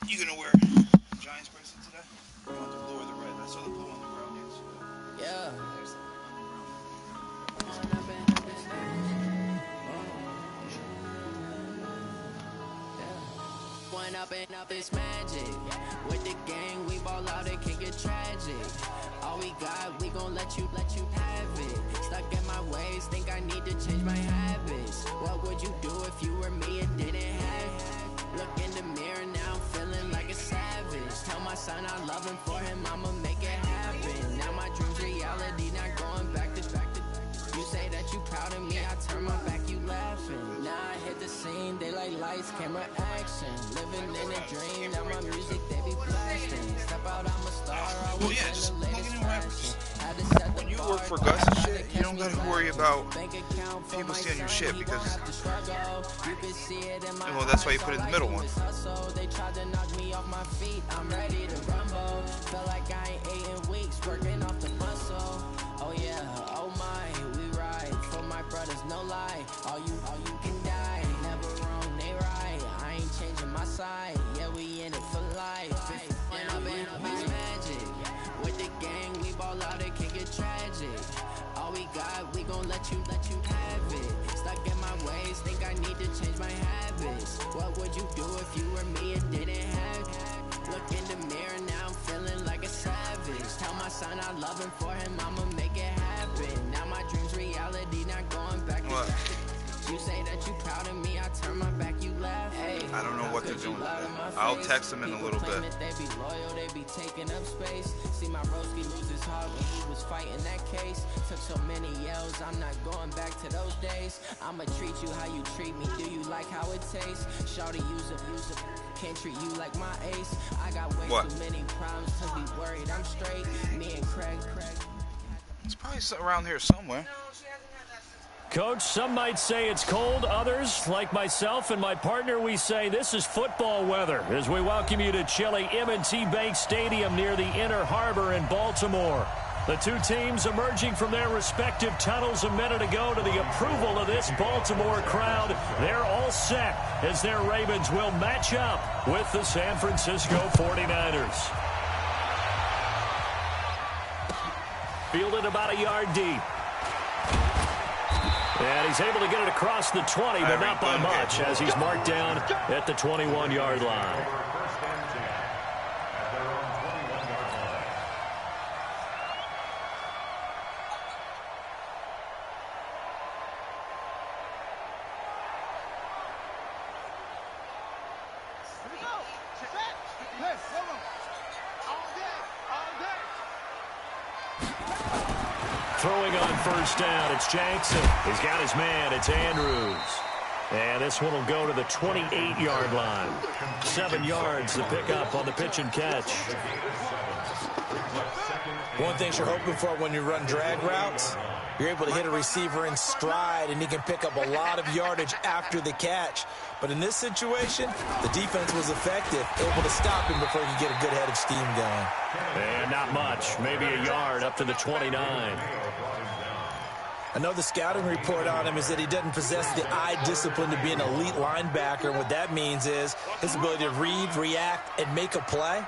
You gonna wear Giants bracelet today? You want the blue or the red? I saw the blue on the ground next to it. Yeah. One up and up is magic. With the gang, we ball out, it can get tragic. All we got, we gon' let you have it. Stuck in my ways, think I need to change my habits. What would you do if you were me and didn't have it? Look in the mirror now, I'm feeling like a savage. Tell my son I love him, for him I'ma make it happen. Now my dream's reality, not going back to. You say that you proud of me, I turn my back, you laughing. Now I hit the scene, they like lights, camera, action. Living in a dream, now my music, they be blasting. Step out, I'm a star, I was in the latest fashion. When you work for Gus and shit, you don't gotta worry about people seeing your shit, because, well, that's why you put it in the middle one. They tried to knock me off my feet, I'm ready to rumble. Felt like I ain't ate in weeks, working off the muscle. Oh yeah, oh my, we ride for my brothers, no lie. All you can die, never wrong, they right. I ain't changing my side, yeah, we in it for life. And I've been magic. With the gang, we ball out, it can get tragic. All we got, we gon' let you have it. Stuck in my ways, think I need to change my habits. What would you do if you were me and didn't have it? Look in the mirror, now I'm feeling like a savage. Tell my son I love him, for him I'ma make it happen. Now my dream's reality, not going back to. You say that you proud of me, I turn my back, you laugh. Hey, I don't know what they're doing. I'll text them in a little bit. They be loyal, they be taking up space. See my broski lose his heart when he was fighting that case. Took so many yells, I'm not going back to those days. I'ma treat you how you treat me, do you like how it tastes? Shawty, use it, can't treat you like my ace. I got way too many problems to be worried, I'm straight. Me and Craig. It's probably around here somewhere. Coach, some might say it's cold. Others, like myself and my partner, we say this is football weather as we welcome you to chilly M&T Bank Stadium near the Inner Harbor in Baltimore. The two teams emerging from their respective tunnels a minute ago to the approval of this Baltimore crowd. They're all set as their Ravens will match up with the San Francisco 49ers. Fielded about a yard deep. And he's able to get it across the 20, but not by much, as he's marked down at the 21-yard line. Throwing on first down, it's Jackson. He's got his man, it's Andrews. And this one will go to the 28-yard line. 7 yards to pick up on the pitch and catch. One thing you're hoping for when you run drag routes, you're able to hit a receiver in stride, and he can pick up a lot of yardage after the catch. But in this situation, the defense was effective, able to stop him before he could get a good head of steam going. And not much, maybe a yard up to the 29. I know the scouting report on him is that he doesn't possess the eye discipline to be an elite linebacker. And what that means is his ability to read, react, and make a play.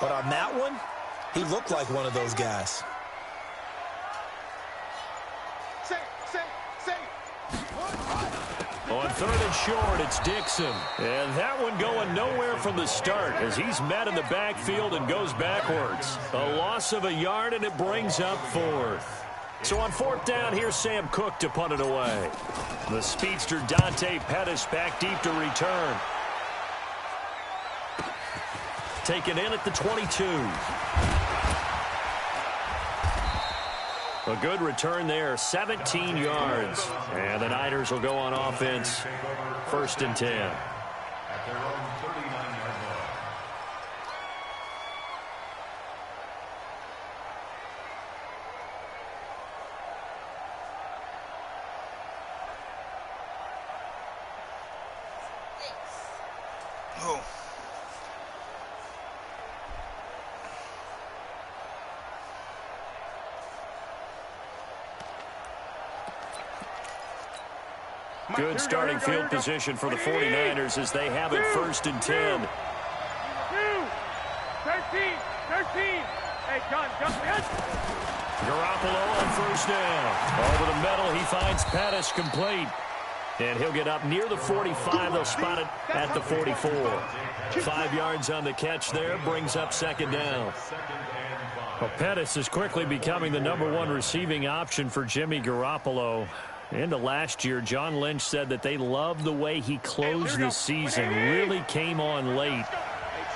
But on that one, he looked like one of those guys. On third and short, it's Dixon. And that one going nowhere from the start as he's met in the backfield and goes backwards. A loss of a yard, and it brings up fourth. So on fourth down, here's Sam Cook to punt it away. The speedster Dante Pettis back deep to return. Taken in at the 22. A good return there, 17 yards. And the Niners will go on offense, 1st and 10. Oh. Good starting field position for the 49ers as they have it 1st and 10. 13. Hey, John. Garoppolo on first down. Over the middle, he finds Pettis complete. And he'll get up near the 45. They'll spot it at the 44. 5 yards on the catch there, brings up second down. Well, Pettis is quickly becoming the #1 receiving option for Jimmy Garoppolo. Into last year, John Lynch said that they loved the way he closed the season, really came on late.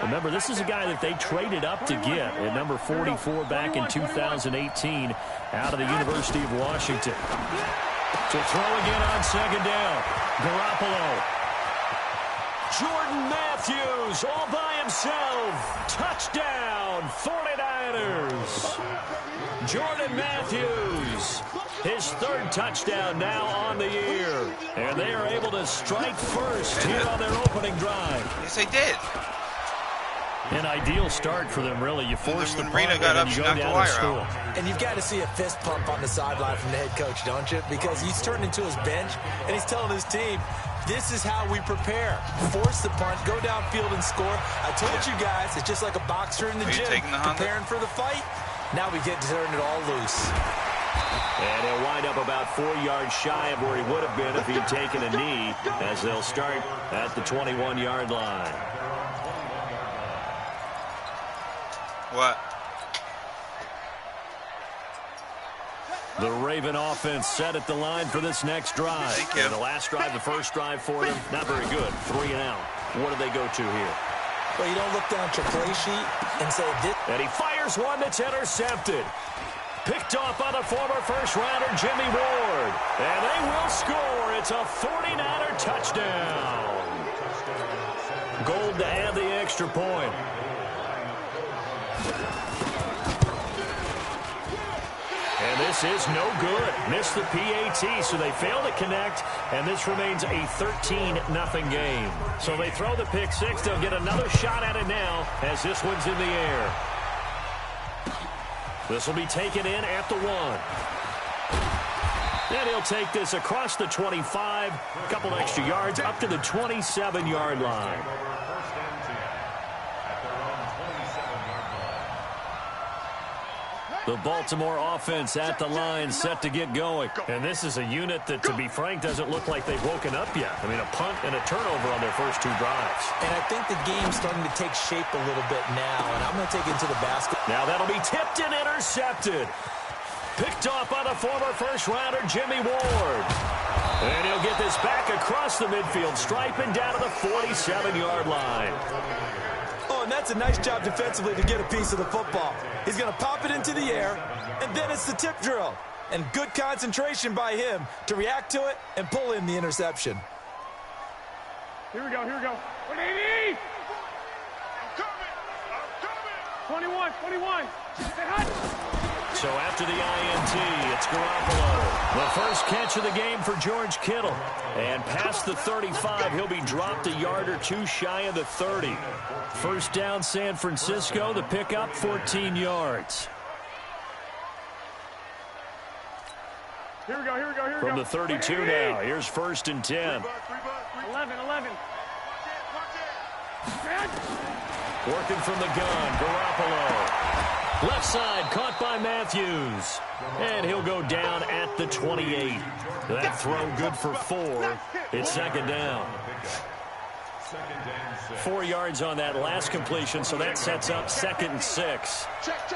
Remember, this is a guy that they traded up to get at number 44 back in 2018 out of the University of Washington. To throw again on second down. Garoppolo. Jordan Matthews all by himself. Touchdown, 49ers. Jordan Matthews, his 3rd touchdown now on the year. And they are able to strike first here on their opening drive. Yes, they did. An ideal start for them, really. You force the Reno got up, you go knocked the down wire to school. out. And you've got to see a fist pump on the sideline from the head coach, don't you? Because he's turned into his bench, and he's telling his team, this is how we prepare. Force the punt, go downfield and score. I told you guys, it's just like a boxer in the gym, preparing for the fight. Now we get to turn it all loose. And he'll wind up about 4 yards shy of where he would have been if he'd taken a knee, as they'll start at the 21-yard line. What? The Raven offense set at the line for this next drive. And the last drive, the first drive for them, not very good. 3 and out. What do they go to here? Well, you don't look down at your play sheet and say this. And he fires one that's intercepted. Picked off by the former first-rounder Jimmy Ward. And they will score. It's a 49er touchdown. Gold to add the extra point. And this is no good. Missed the PAT, so they fail to connect, and this remains a 13-0 game. So they throw the pick six. They'll get another shot at it now as this one's in the air. This will be taken in at the 1. And he'll take this across the 25, a couple extra yards, up to the 27-yard line. The Baltimore offense at the line, set to get going. And this is a unit that, to be frank, doesn't look like they've woken up yet. I mean, a punt and a turnover on their first 2 drives. And I think the game's starting to take shape a little bit now, and I'm going to take it into the basket. Now that'll be tipped and intercepted. Picked off by the former first-rounder Jimmy Ward. And he'll get this back across the midfield stripe and down to the 47-yard line. Oh, and that's a nice job defensively to get a piece of the football. He's going to pop it into the air, and then it's the tip drill. And good concentration by him to react to it and pull in the interception. Here we go. 180! I'm coming! 21! Stay hot! So after the INT, it's Garoppolo. The first catch of the game for George Kittle. And past the 35, he'll be dropped a yard or 2 shy of the 30. First down, San Francisco. The pickup, 14 yards. Here we go. From the 32 now, here's 1st and 10. 11. Working from the gun, Garoppolo. Left side, caught by Matthews. And he'll go down at the 28. That throw good for 4. It's second down. 4 yards on that last completion, so that sets up 2nd and 6. Check.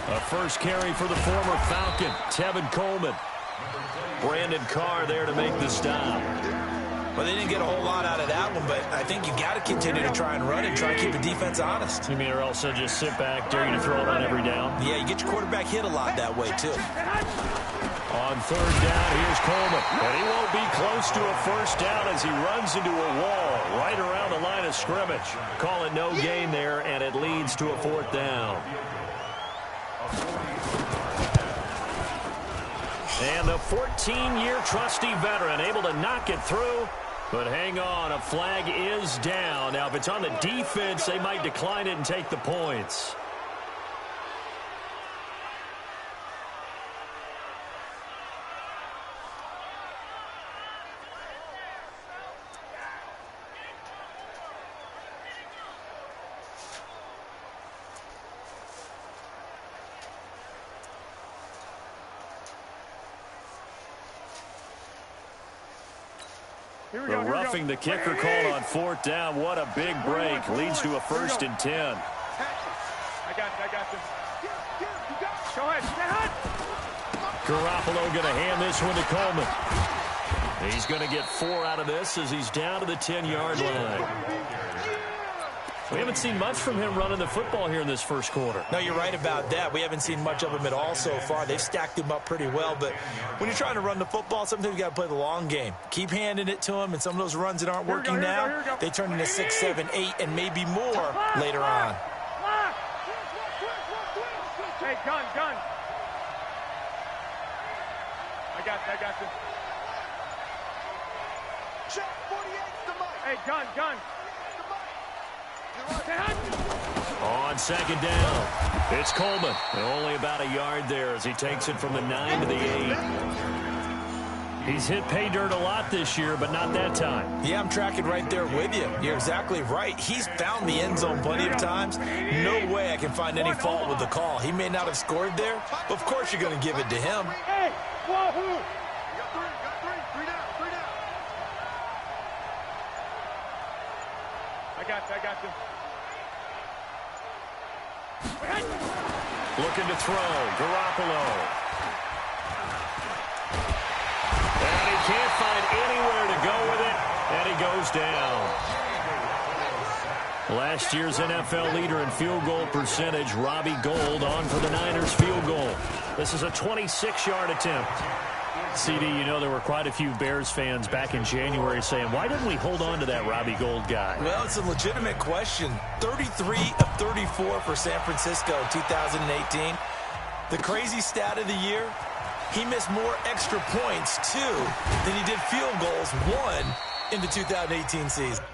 A first carry for the former Falcon, Tevin Coleman. Brandon Carr there to make the stop. Well, they didn't get a whole lot out of that one, but I think you got to continue to try and run and try and keep the defense honest. You mean or also just sit back, dare you to throw it on every down? Yeah, you get your quarterback hit a lot that way, too. On 3rd down, here's Coleman. And he won't be close to a first down as he runs into a wall right around the line of scrimmage. Call it no gain there, and it leads to a 4th down. And the 14-year trusty veteran able to knock it through. But hang on, a flag is down. Now, if it's on the defense, they might decline it and take the points. The roughing the kicker called on 4th down. What a big break. Leads to a 1st and 10. I got this. Go ahead. Garoppolo going to hand this one to Coleman. He's going to get 4 out of this as he's down to the 10-yard line. We haven't seen much from him running the football here in this first quarter. No, you're right about that. We haven't seen much of him at all so far. They've stacked him up pretty well, but when you're trying to run the football, sometimes you got to play the long game. Keep handing it to him, and some of those runs that aren't working now, they turn into 6, 7, 8, and maybe more later on. Hey, gun. I got this. Check 48's the mic. Hey, gun. On 2nd down, it's Coleman. Only about a yard there as he takes it from the 9 to the 8. He's hit pay dirt a lot this year, but not that time. Yeah, I'm tracking right there with you. You're exactly right. He's found the end zone plenty of times. No way I can find any fault with the call. He may not have scored there, but of course you're going to give it to him. Hey, wahoo! You got three down. I got this. Looking to throw, Garoppolo. And he can't find anywhere to go with it, and he goes down. Last year's NFL leader in field goal percentage, Robbie Gould, on for the Niners field goal. This is a 26-yard attempt. CD, you know there were quite a few Bears fans back in January saying, why didn't we hold on to that Robbie Gould guy? Well, it's a legitimate question. 33 of 34 for San Francisco in 2018. The crazy stat of the year, he missed more extra points, too, than he did field goals, 1 in the 2018 season.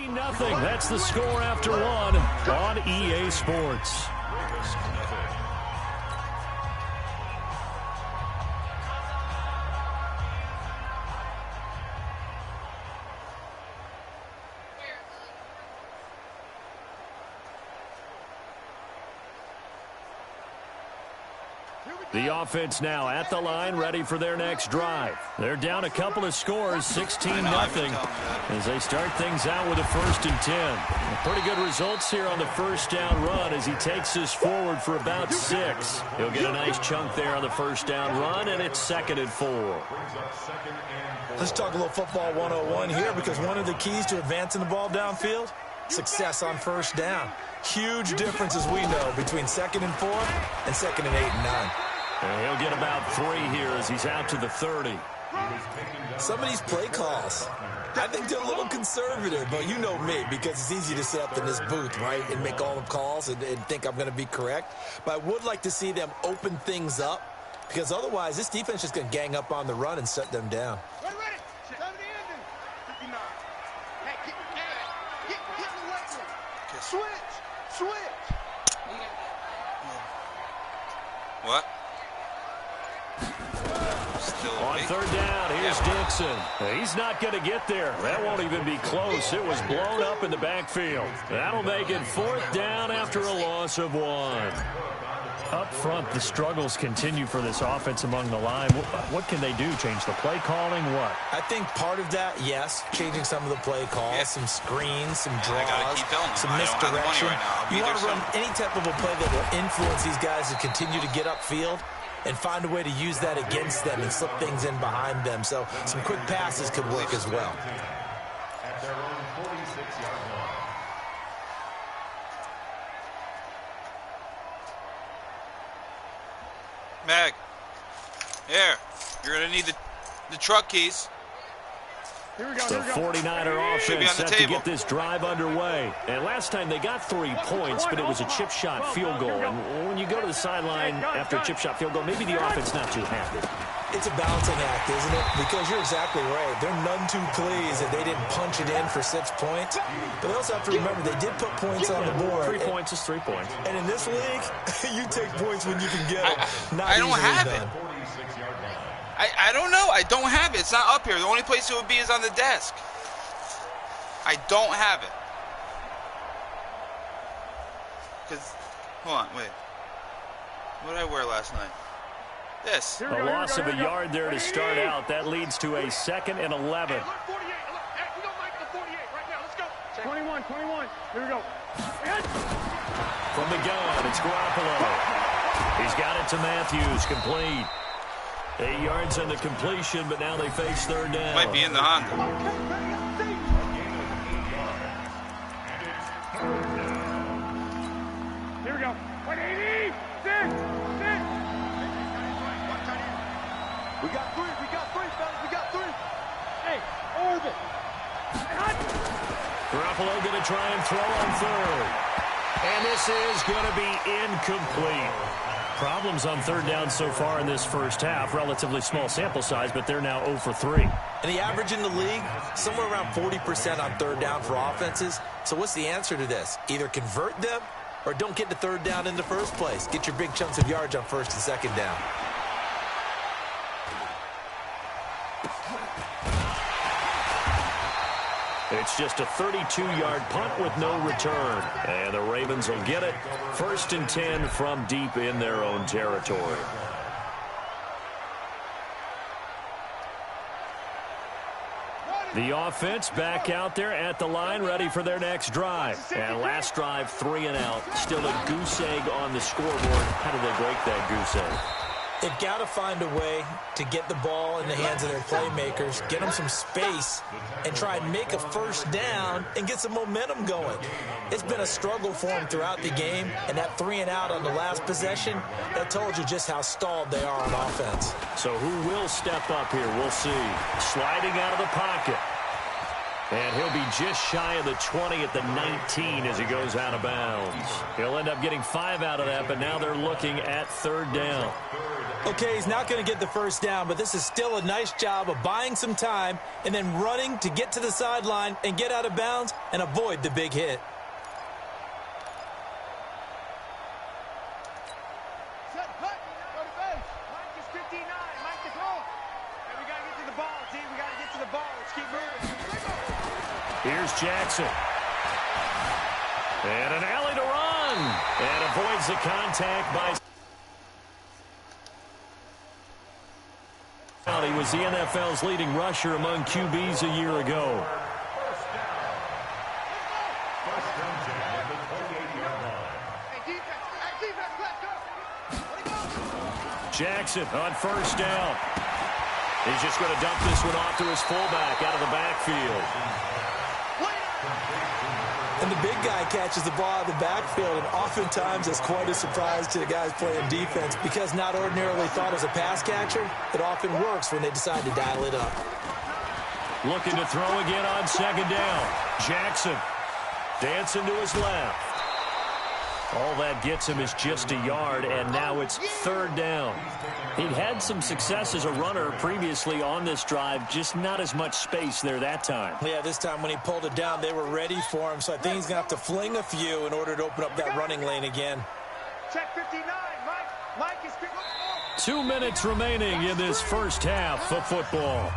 Nothing. That's the score after 1 on EA Sports. The offense now at the line, ready for their next drive. They're down a couple of scores, 16-0, as they start things out with a 1st and 10. Pretty good results here on the 1st down run as he takes this forward for about 6. He'll get a nice chunk there on the 1st down run, and it's 2nd and 4. Let's talk a little football 101 here, because one of the keys to advancing the ball downfield, success on 1st down. Huge difference, as we know, between 2nd and 4 and 2nd and 8 and 9. And he'll get about 3 here as he's out to the 30. Some of these play calls, I think they're a little conservative, but you know me, because it's easy to sit up in this booth, right, and make all the calls and think I'm going to be correct. But I would like to see them open things up, because otherwise this defense is just going to gang up on the run and shut them down. Ready. 59. Hey, get the left one. Switch. What? Still on 3rd down, here's Dixon. He's not going to get there. That won't even be close. It was blown up in the backfield. That'll make it 4th down after a loss of 1. Up front, the struggles continue for this offense among the line. What can they do? Change the play calling? What? I think part of that, yes, changing some of the play calls, some screens, some draws, some misdirection. You want to run any type of a play that will influence these guys to continue to get upfield and find a way to use that against them and slip things in behind them. So some quick passes could work as well. Mag, here, you're going to need the truck keys. Here we go. The 49er offense set to get this drive underway. And last time they got 3 points, but it was a chip shot field goal. And when you go to the sideline after a chip shot field goal, maybe the offense not too happy. It's a balancing act, isn't it? Because you're exactly right. They're none too pleased that they didn't punch it in for 6 points. But they also have to remember they did put points on the board. 3 points is 3 points. And in this league, you take points when you can get them. I don't have it. I don't know. I don't have it. It's not up here. The only place it would be is on the desk. I don't have it. Because, hold on, wait. What did I wear last night? This. A loss of a yard there to start out. That leads to a 2nd and 11. Hey, look, 48. Look, hey, we don't like the 48 right now. Let's go. 21. Here we go. From the gun, it's Garoppolo. He's got it to Matthews, complete. 8 yards on the completion, but now they face 3rd down. Might be in the Honda. Here we go. 180. We got three, fellas, we got 3. Hey, orbit. Garoppolo going to try and throw on 3rd. And this is going to be incomplete. Problems on 3rd down so far in this first half. Relatively small sample size, but they're now 0 for 3. And the average in the league, somewhere around 40% on 3rd down for offenses. So what's the answer to this? Either convert them or don't get to 3rd down in the first place. Get your big chunks of yards on 1st and 2nd down. It's just a 32-yard punt with no return. And the Ravens will get it. 1st and 10 from deep in their own territory. The offense back out there at the line, ready for their next drive. And last drive, 3 and out. Still a goose egg on the scoreboard. How do they break that goose egg? They've got to find a way to get the ball in the hands of their playmakers, get them some space, and try and make a 1st down and get some momentum going. It's been a struggle for them throughout the game, and that 3 and out on the last possession, that told you just how stalled they are on offense. So who will step up here? We'll see. Sliding out of the pocket. And he'll be just shy of the 20 at the 19 as he goes out of bounds. He'll end up getting 5 out of that, but now they're looking at 3rd down. Okay, he's not going to get the 1st down, but this is still a nice job of buying some time and then running to get to the sideline and get out of bounds and avoid the big hit. Set, cut, go to base. Mike is 59. Mike is wrong. Hey, we got to get to the ball, team. We got to get to the ball. Let's keep moving. Here's Jackson. And an alley to run. And avoids the contact by... He was the NFL's leading rusher among QBs a year ago. Jackson on 1st down. He's just going to dump this one off to his fullback out of the backfield. And the big guy catches the ball out of the backfield, and oftentimes it's quite a surprise to the guys playing defense because not ordinarily thought as a pass catcher, it often works when they decide to dial it up. Looking to throw again on 2nd down. Jackson dancing to his left. All that gets him is just a yard, and now it's 3rd down. He'd had some success as a runner previously on this drive, just not as much space there that time. Yeah, this time when he pulled it down, they were ready for him, so I think he's going to have to fling a few in order to open up that running lane again. Check 59. Mike is 50. 2 minutes remaining in this first half of football.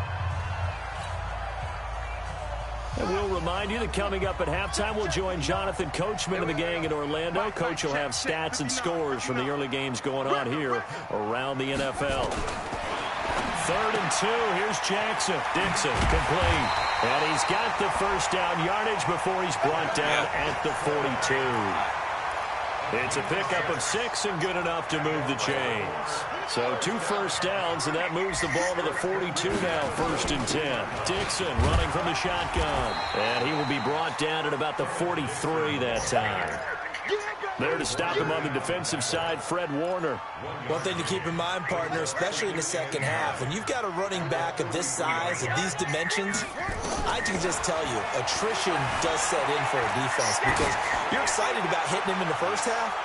And we'll remind you that coming up at halftime, we'll join Jonathan Coachman and the gang in Orlando. Coach will have stats and scores from the early games going on here around the NFL. 3rd and 2. Here's Jackson. Dixon complete. And he's got the 1st down yardage before he's brought down at the 42. It's a pickup of 6 and good enough to move the chains. So 2 first downs, and that moves the ball to the 42 now, 1st and 10. Dixon running from the shotgun. And he will be brought down at about the 43 that time. There to stop him on the defensive side, Fred Warner. One thing to keep in mind, partner, especially in the second half, when you've got a running back of this size, of these dimensions, I can just tell you, attrition does set in for a defense because you're excited about hitting him in the first half.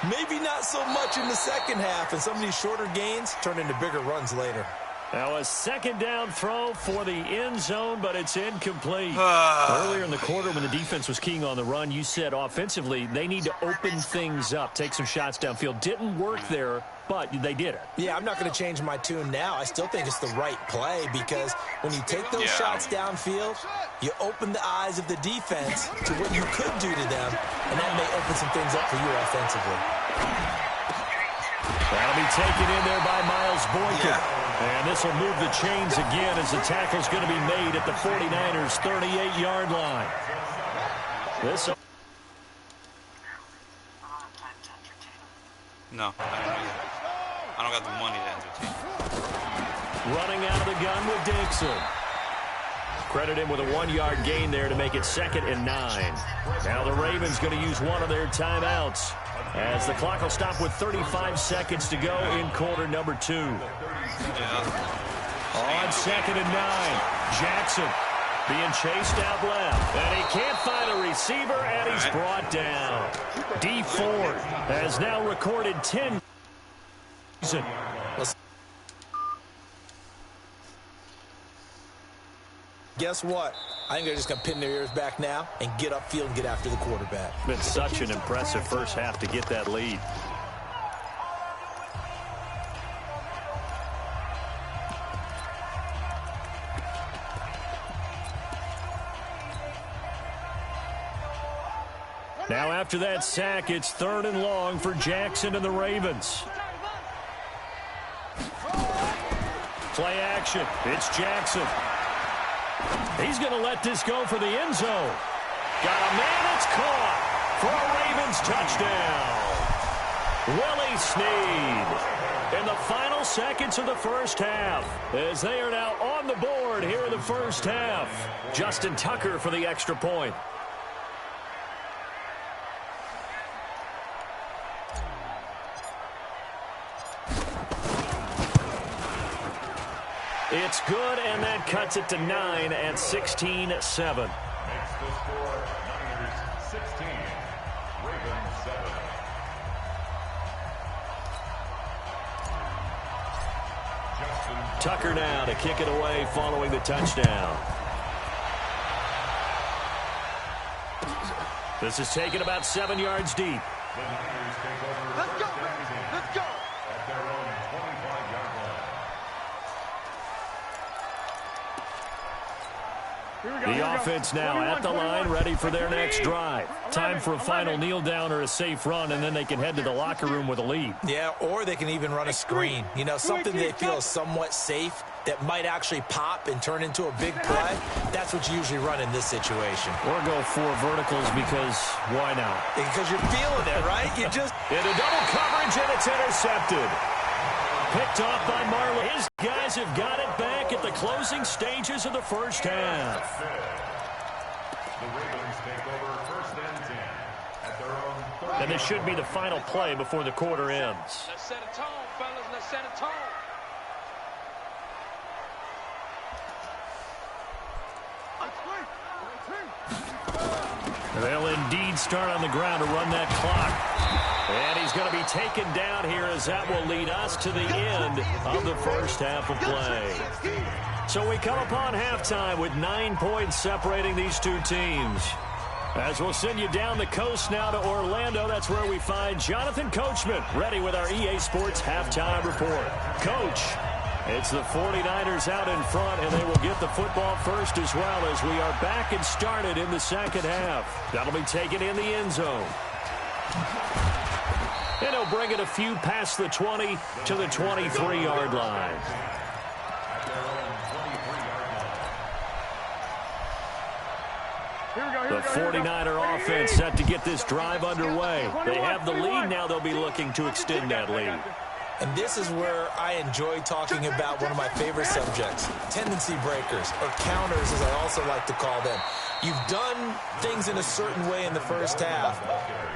Maybe not so much in the second half, and some of these shorter gains turn into bigger runs later. Now a second down throw for the end zone, but it's incomplete. Earlier in the quarter when the defense was keying on the run, you said offensively they need to open things up, take some shots downfield. Didn't work there, but they did it. Yeah, I'm not going to change my tune now. I still think it's the right play because when you take those shots downfield, you open the eyes of the defense to what you could do to them, and that may open some things up for you offensively. That'll be taken in there by Miles Boykin. Yeah. And this will move the chains again as the tackle's going to be made at the 49ers' 38-yard line. No, I don't got the money to entertain. Running out of the gun with Dixon. Credit him with a 1-yard gain there to make it 2nd and 9. Now the Ravens going to use one of their timeouts as the clock will stop with 35 seconds to go in quarter number 2. On 2nd and 9, Jackson being chased out left. And he can't find a receiver, and he's brought down. D Ford has now recorded 10. Guess what? I think they're just going to pin their ears back now and get upfield and get after the quarterback. Been such an impressive first half to get that lead. Now after that sack, it's 3rd and long for Jackson and the Ravens. Play action. It's Jackson. He's going to let this go for the end zone. Got a man, it's caught for a Ravens touchdown. Willie Snead in the final seconds of the first half as they are now on the board here in the first half. Justin Tucker for the extra point. It's good, and that cuts it to 9 at 16-7. Makes the score Niners 16, Ravens 7. Tucker now to kick it away following the touchdown. This is taken about 7 yards deep. The Niners take over. Let's go, let's go. At their own 25-yard line. The offense now at the line, ready for their next drive. Time for a final kneel down or a safe run, and then they can head to the locker room with a lead. Yeah, or they can even run a screen. You know, something they feel is somewhat safe that might actually pop and turn into a big play. That's what you usually run in this situation. Or go 4 verticals because why not? Because you're feeling it, right? You just... Into double coverage, and it's intercepted. Picked off by Marlon. His guys have got it back at the closing stages of the first half. The Ravens take over 1st and 10 at their own 30. And this should be the final play before the quarter ends. Let's set a tone, fellas. Let's set a tone. They'll indeed start on the ground to run that clock. And he's going to be taken down here as that will lead us to the end of the first half of play. So we come upon halftime with 9 points separating these two teams. As we'll send you down the coast now to Orlando, that's where we find Jonathan Coachman ready with our EA Sports halftime report. Coach, it's the 49ers out in front, and they will get the football first as well as we are back and started in the second half. That'll be taken in the end zone. And he'll bring it a few past the 20 to the 23-yard line. The 49er offense set to get this drive underway. They have the lead. Now they'll be looking to extend that lead. And this is where I enjoy talking about one of my favorite subjects, tendency breakers, or counters as I also like to call them. You've done things in a certain way in the first half,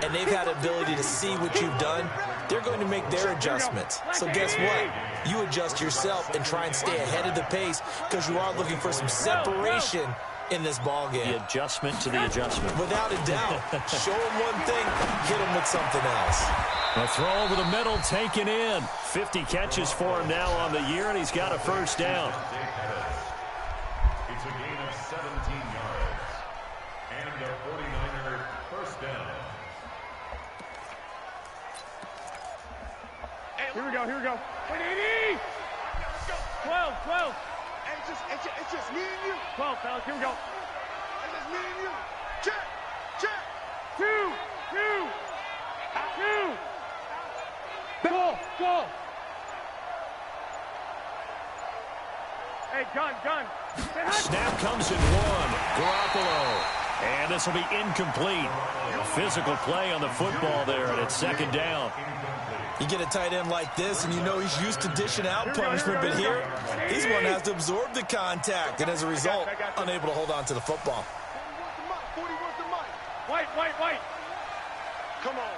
and they've had ability to see what you've done. They're going to make their adjustments. So guess what? You adjust yourself and try and stay ahead of the pace because you are looking for some separation in this ball game. The adjustment to the adjustment. Without a doubt. Show him one thing, hit him with something else. A throw over the middle, taken in. 50 catches for him now on the year, and he's got a first down. It's a gain of 17 yards. And a 49er first down. Here we go, here we go. 180! 12, 12. Hey, it's just me and you. 12, fellas, here we go. It's just me and you. Check, check. 2, 2. Go. Hey, gun. Snap comes in one. Garoppolo. And this will be incomplete. A physical play on the football there, and it's second down. You get a tight end like this, and you know he's used to dishing out punishment, but here, he's one that has to absorb the contact, and as a result, unable to hold on to the football. 41 to Mike. White. Come on.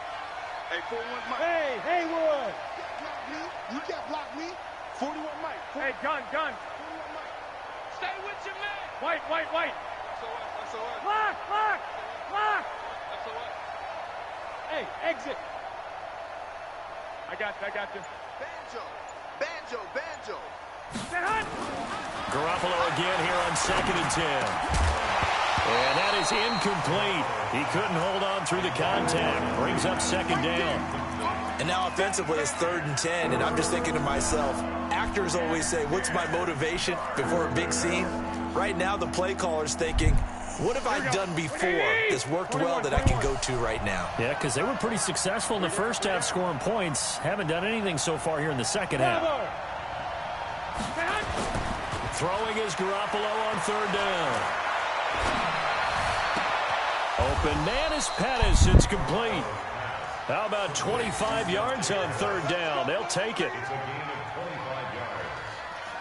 Hey, 41 Mike. Hey, Wood. You can't block me. 41 Mike. Hey, gun. 41 Mike. Stay with your man. White. That's all right. Block. That's all right. Hey, exit. I got you. Banjo. Garoppolo again here on 2nd and 10. And that is incomplete. He couldn't hold on through the contact. Brings up second down. And now offensively it's 3rd and 10, and I'm just thinking to myself, actors always say, what's my motivation before a big scene? Right now the play caller's thinking, what have I done before that's worked well that I can go to right now? Yeah, because they were pretty successful in the first half scoring points. Haven't done anything so far here in the second half. Throwing is Garoppolo on 3rd down. Open man is Pettis. It's complete. How about 25 yards on 3rd down? They'll take it.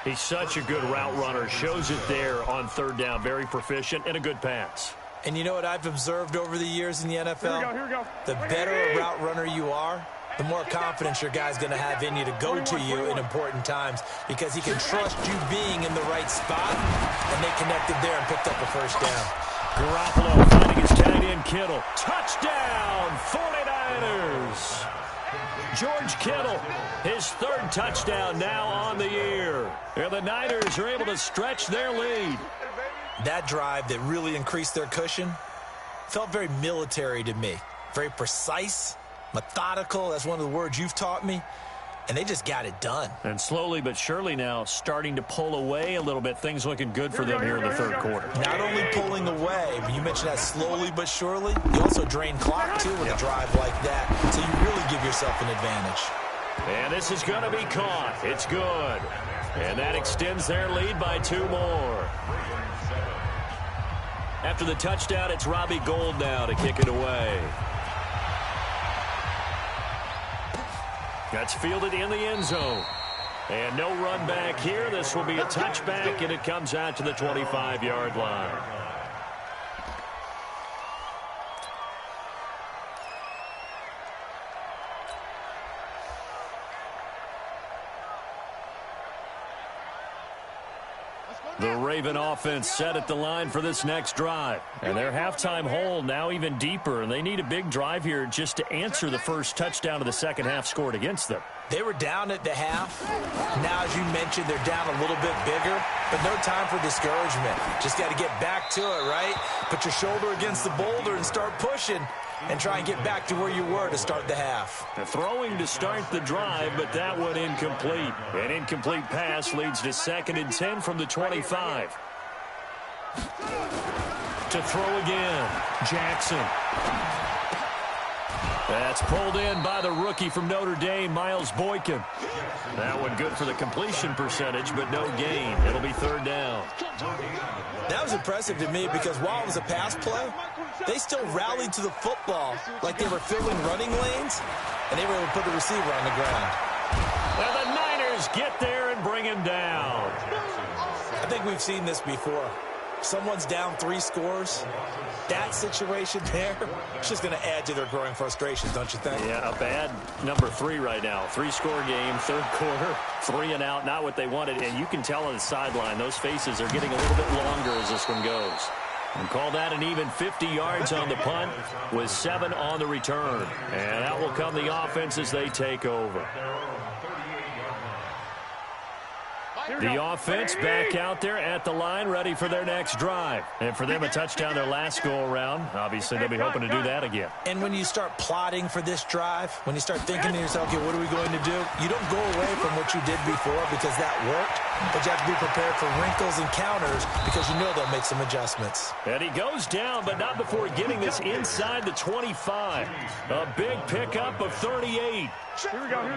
He's such a good route runner. Shows it there on 3rd down. Very proficient and a good pass. And you know what I've observed over the years in the NFL? Here we go. The better a route runner you are, the more confidence your guy's going to have in you to go to you in important times because he can trust you being in the right spot, and they connected there and picked up a first down. Garoppolo finding his tight end Kittle. Touchdown, 49ers. George Kittle, his 3rd touchdown now on the year. And the Niners are able to stretch their lead. That drive that really increased their cushion felt very military to me. Very precise, methodical. That's one of the words you've taught me. And they just got it done. And slowly but surely now starting to pull away a little bit. Things looking good for them here in the 3rd quarter. Not only pulling away, but you mentioned that slowly but surely. You also drain clock, too, with a drive like that. So you really give yourself an advantage. And this is going to be caught. It's good. And that extends their lead by 2 more. After the touchdown, it's Robbie Gould now to kick it away. That's fielded in the end zone. And no run back here. This will be a touchback, and it comes out to the 25-yard line. The Raven offense set at the line for this next drive. And their halftime hole now even deeper, and they need a big drive here just to answer the first touchdown of the second half scored against them. They were down at the half. Now, as you mentioned, they're down a little bit bigger, but no time for discouragement. Just got to get back to it, right? Put your shoulder against the boulder and start pushing and try and get back to where you were to start the half. The throwing to start the drive, but that one incomplete. An incomplete pass leads to 2nd and 10 from the 25. To throw again, Jackson. That's pulled in by the rookie from Notre Dame, Miles Boykin. That one good for the completion percentage, but no gain. It'll be 3rd down. That was impressive to me because while it was a pass play, they still rallied to the football like they were filling running lanes, and they were able to put the receiver on the ground. Well, the Niners get there and bring him down. I think we've seen this before. Someone's down 3 scores. That situation there, it's just going to add to their growing frustrations, don't you think? Yeah, a bad number 3 right now. 3-score game, third quarter, 3 and out, not what they wanted. And you can tell on the sideline, those faces are getting a little bit longer as this one goes. And call that an even 50 yards on the punt with 7 on the return. And out will come the offense as they take over. The offense back out there at the line, ready for their next drive. And for them, a touchdown their last go-around. Obviously, they'll be hoping to do that again. And when you start plotting for this drive, when you start thinking to yourself, okay, what are we going to do? You don't go away from what you did before because that worked, but you have to be prepared for wrinkles and counters because you know they'll make some adjustments. And he goes down, but not before getting this inside the 25. A big pickup of 38.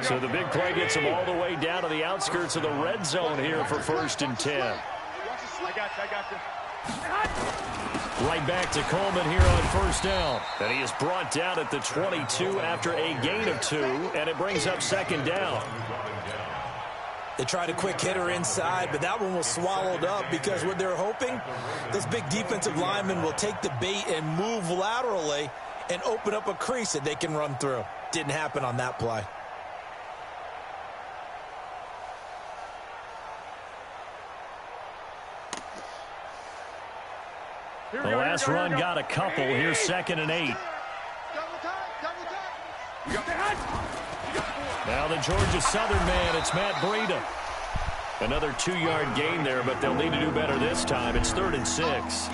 So the big play gets him all the way down to the outskirts of the red zone here for 1st and 10. I got you. Right back to Coleman here on 1st down. And he is brought down at the 22 after a gain of 2, and it brings up 2nd down. They tried a quick hitter inside, but that one was swallowed up because what they're hoping, those big defensive linemen will take the bait and move laterally and open up a crease that they can run through. Didn't happen on that play. The last run got a couple. Here's 2nd and 8. Now the Georgia Southern man, it's Matt Breida. Another 2-yard gain there, but they'll need to do better this time. It's 3rd and 6.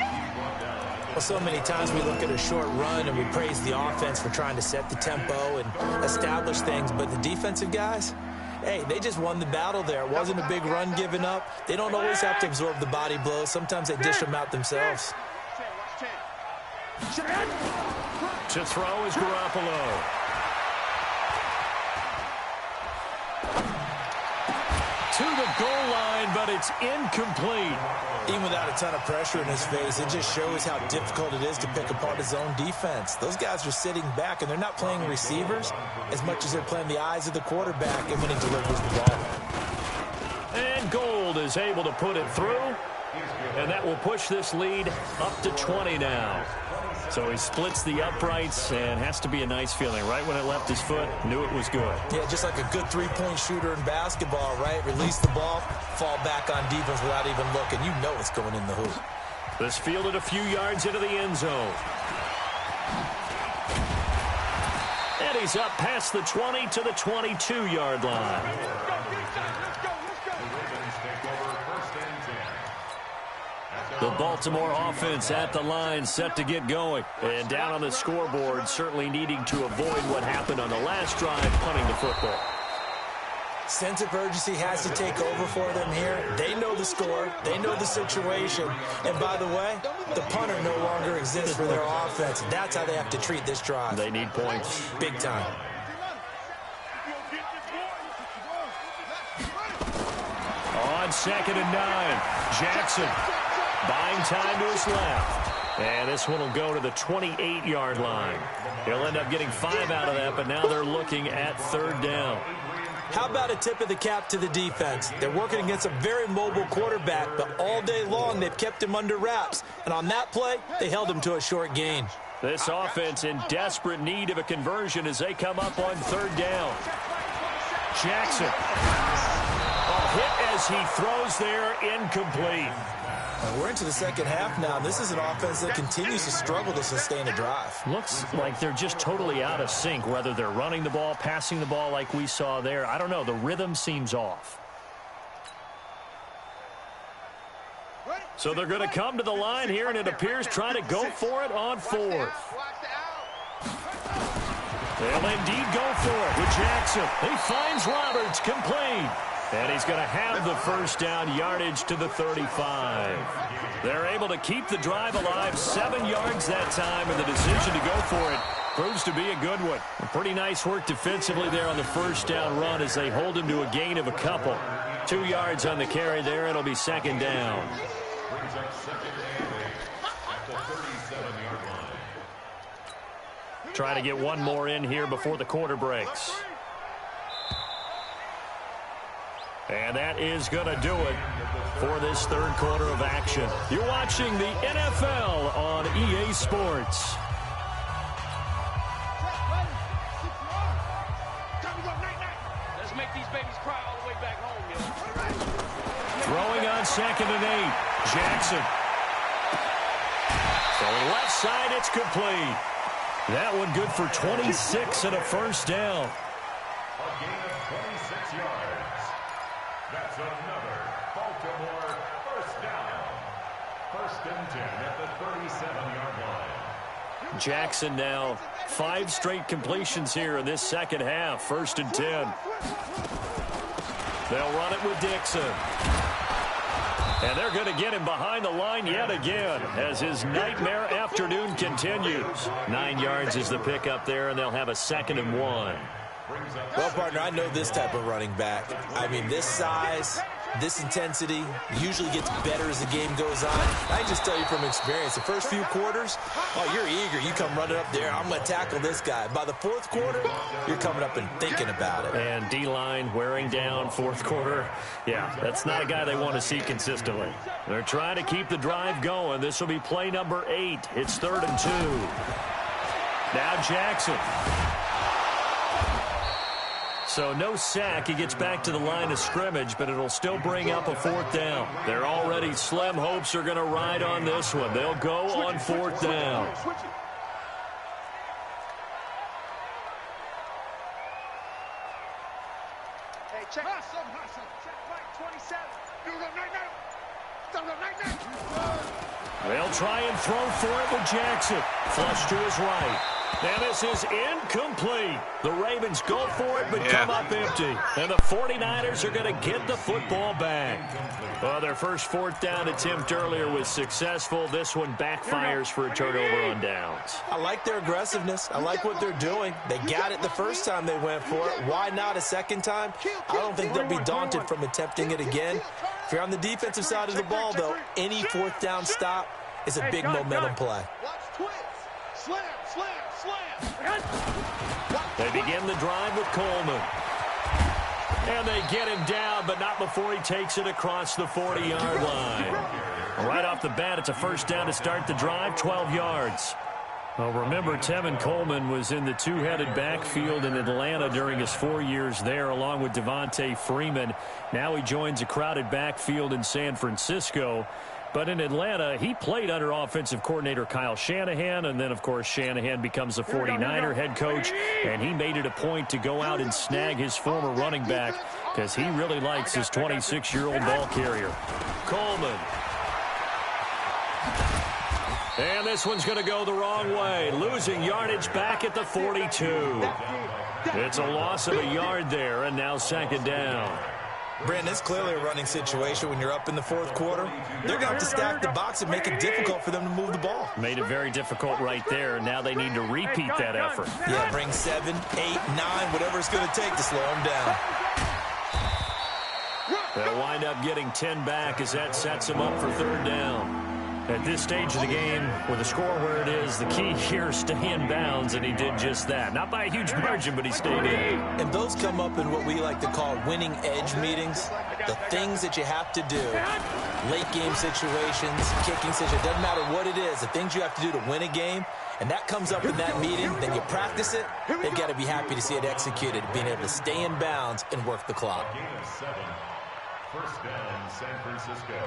Well, so many times we look at a short run and we praise the offense for trying to set the tempo and establish things, but the defensive guys, hey, they just won the battle there. It wasn't a big run given up. They don't always have to absorb the body blows. Sometimes they dish them out themselves. To throw is Garoppolo. To the goal line, but it's incomplete. Even without a ton of pressure in his face, it just shows how difficult it is to pick apart his own defense. Those guys are sitting back, and they're not playing receivers as much as they're playing the eyes of the quarterback and when he delivers the ball. And Gold is able to put it through, and that will push this lead up to 20 now. So he splits the uprights, and has to be a nice feeling. Right when it left his foot, knew it was good. Yeah, just like a good three-point shooter in basketball, right? Release the ball, fall back on defense without even looking. You know it's going in the hoop. This fielded a few yards into the end zone. And he's up past the 20 to the 22-yard line. The Baltimore offense at the line, set to get going. And down on the scoreboard, certainly needing to avoid what happened on the last drive, punting the football. Sense of urgency has to take over for them here. They know the score. They know the situation. And by the way, the punter no longer exists for their offense. That's how they have to treat this drive. They need points. Big time. On 2nd and 9, Jackson buying time to his left. And this one will go to the 28-yard line. He'll end up getting 5 out of that, but now they're looking at 3rd down. How about a tip of the cap to the defense? They're working against a very mobile quarterback, but all day long they've kept him under wraps. And on that play, they held him to a short gain. This offense in desperate need of a conversion as they come up on 3rd down. Jackson. A hit as he throws there, incomplete. We're into the second half now. This is an offense that continues to struggle to sustain a drive. Looks like they're just totally out of sync, whether they're running the ball, passing the ball like we saw there. I don't know. The rhythm seems off. So they're going to come to the line here, and it appears trying to go for it on 4th. They'll indeed go for it with Jackson. He finds Roberts, complete. And he's going to have the 1st down, yardage to the 35. They're able to keep the drive alive, 7 yards that time, and the decision to go for it proves to be a good one. Pretty nice work defensively there on the 1st down run as they hold him to a gain of a couple. 2 yards on the carry there. It'll be 2nd down. Try to get one more in here before the quarter breaks. And that is going to do it for this third quarter of action. You're watching the NFL on EA Sports. Let's make these babies cry all the way back home, yo. Throwing on 2nd and 8. Jackson. From the left side, it's complete. That one good for 26 and a first down. A gain of 26 yards. That's another Baltimore first down. 1st and 10 at the 37-yard line. Jackson now 5 straight completions here in this second half. 1st and 10. They'll run it with Dixon. And they're going to get him behind the line yet again as his nightmare afternoon continues. 9 yards is the pickup there, and they'll have a 2nd and 1. Well, partner, I know this type of running back. I mean, this size, this intensity usually gets better as the game goes on. I can just tell you from experience, the first few quarters, oh, you're eager. You come running up there, I'm going to tackle this guy. By the 4th quarter, you're coming up and thinking about it. And D-line wearing down 4th quarter. Yeah, that's not a guy they want to see consistently. They're trying to keep the drive going. This will be play number 8. It's 3rd and 2. Now Jackson. So no sack. He gets back to the line of scrimmage, but it'll still bring up a 4th down. They're already slim hopes are going to ride on this one. They'll go on 4th down. Hey, check right 27. They'll try and throw for it with Jackson. Flush to his right. And this is incomplete. The Ravens go for it, but come up empty. And the 49ers are going to get the football back. Well, their first 4th down attempt earlier was successful. This one backfires for a turnover on downs. I like their aggressiveness. I like what they're doing. They got it the first time they went for it. Why not a second time? I don't think they'll be daunted from attempting it again. If you're on the defensive side of the ball, though, any 4th down stop is a big momentum play. Slam. They begin the drive with Coleman. And they get him down, but not before he takes it across the 40-yard line. Right off the bat, it's a first down to start the drive, 12 yards. Well, remember, Tevin Coleman was in the two-headed backfield in Atlanta during his 4 years there, along with Devontae Freeman. Now he joins a crowded backfield in San Francisco. But in Atlanta, he played under offensive coordinator Kyle Shanahan, and then, of course, Shanahan becomes a 49er head coach, and he made it a point to go out and snag his former running back because he really likes his 26-year-old ball carrier. Coleman. And this one's going to go the wrong way, losing yardage back at the 42. It's a loss of a yard there, and now 2nd down. Brandon, it's clearly a running situation when you're up in the 4th quarter. They're going to have to stack the box and make it difficult for them to move the ball. Made it very difficult right there. Now they need to repeat that effort. Yeah, bring 7, 8, 9, whatever it's going to take to slow them down. They'll wind up getting 10 back as that sets them up for 3rd down. At this stage of the game, with the score where it is, the key here is stay in bounds, and he did just that. Not by a huge margin, but he stayed in. And those come up in what we like to call winning edge meetings. The things that you have to do, late game situations, kicking situations, doesn't matter what it is, the things you have to do to win a game, and that comes up in that meeting, then you practice it, they've got to be happy to see it executed, being able to stay in bounds and work the clock. Gain of 7. First down, San Francisco.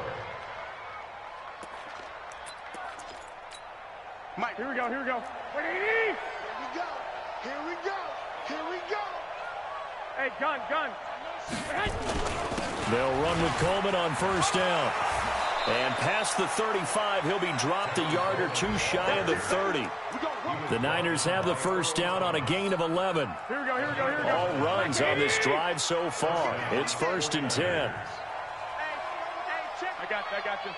Mike, here we go. Here we go. Hey, gun. They'll run with Coleman on first down. And past the 35, he'll be dropped a yard or two shy of the 30. The Niners have the first down on a gain of 11. Here we go. All runs on this drive so far. It's 1st and 10. Hey, I got you.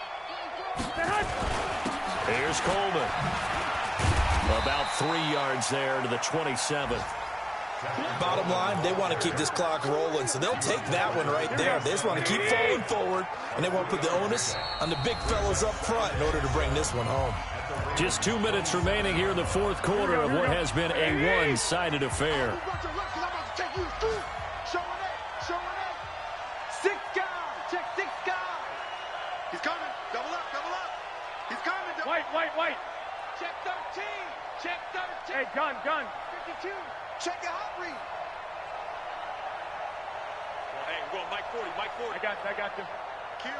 Here's Coleman. About 3 yards there to the 27. Bottom line, they want to keep this clock rolling, so they'll take that one right there. They just want to keep falling forward, and they want to put the onus on the big fellas up front in order to bring this one home. Just 2 minutes remaining here in the 4th quarter of what has been a one-sided affair. White. Check 13. Check 13. Hey, gun. 52. Check your hot read. Well, hey, we're going Mike 40. I got you. Kill.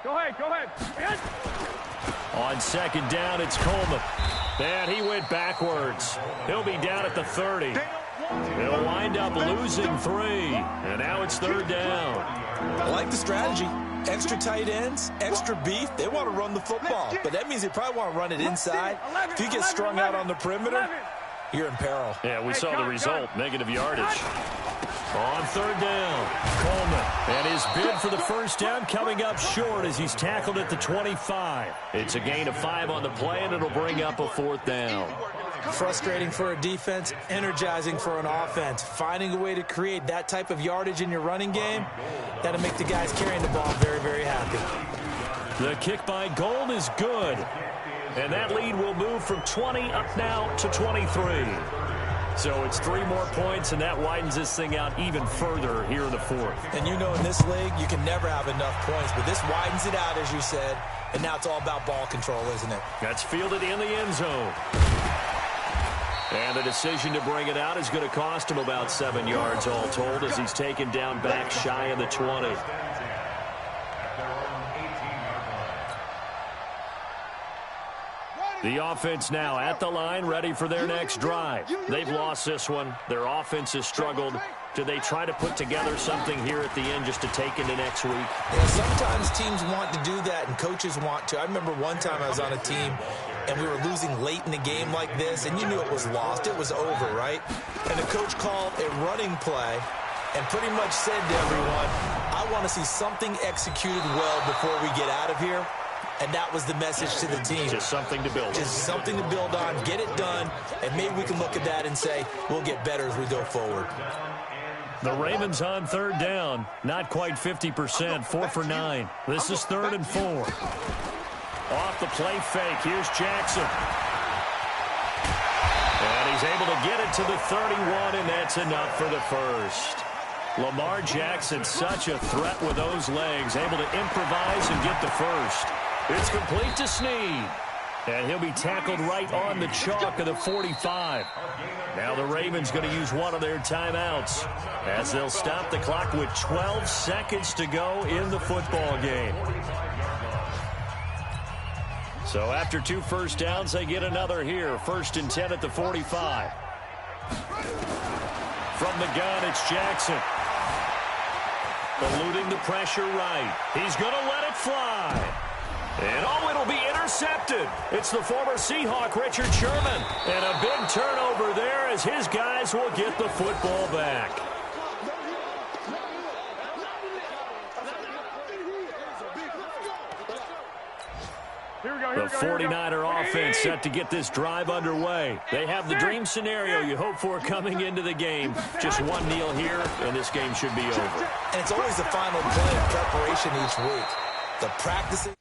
Go ahead. Yes. On second down, it's Coleman. And he went backwards. He'll be down at the 30. They'll wind up losing 3. And now it's third down. I like the strategy. Extra tight ends, extra beef. They want to run the football, but that means they probably want to run it inside. If you get strung out on the perimeter, you're in peril. Yeah, we saw the result, negative yardage. On third down, Coleman. And his bid for the first down coming up short as he's tackled at the 25. It's a gain of 5 on the play, and it'll bring up a fourth down. Frustrating for a defense, energizing for an offense. Finding a way to create that type of yardage in your running game, that'll make the guys carrying the ball very, very happy. The kick by Gold is good. And that lead will move from 20 up now to 23. So it's 3 more points, and that widens this thing out even further here in the fourth. And you know in this league, you can never have enough points, but this widens it out, as you said, and now it's all about ball control, isn't it? That's fielded in the end zone. And the decision to bring it out is going to cost him about 7 yards all told as he's taken down back shy of the 20. The offense now at the line, ready for their next drive. They've lost this one. Their offense has struggled. Do they try to put together something here at the end just to take into next week? Yeah, sometimes teams want to do that and coaches want to. I remember one time I was on a team and we were losing late in the game like this, and you knew it was lost. It was over, right? And the coach called a running play and pretty much said to everyone, I want to see something executed well before we get out of here. And that was the message to the team. Just something to build on. Just something to build on, get it done, and maybe we can look at that and say, we'll get better as we go forward. The Ravens on third down. Not quite 50%, 4 for 9. This is 3rd and 4. Off the play fake, here's Jackson. And he's able to get it to the 31, and that's enough for the first. Lamar Jackson, such a threat with those legs, able to improvise and get the first. It's complete to Snead. And he'll be tackled right on the chalk of the 45. Now the Ravens going to use one of their timeouts as they'll stop the clock with 12 seconds to go in the football game. So after 2 first downs, they get another here. 1st and 10 at the 45. From the gun, it's Jackson. Eluding the pressure right. He's going to let it fly. And it'll be intercepted. It's the former Seahawk, Richard Sherman. And a big turnover there as his guys will get the football back. The 49er offense set to get this drive underway. They have the dream scenario you hope for coming into the game. Just 1 kneel here, and this game should be over. And it's always the final play of preparation each week. The practicing.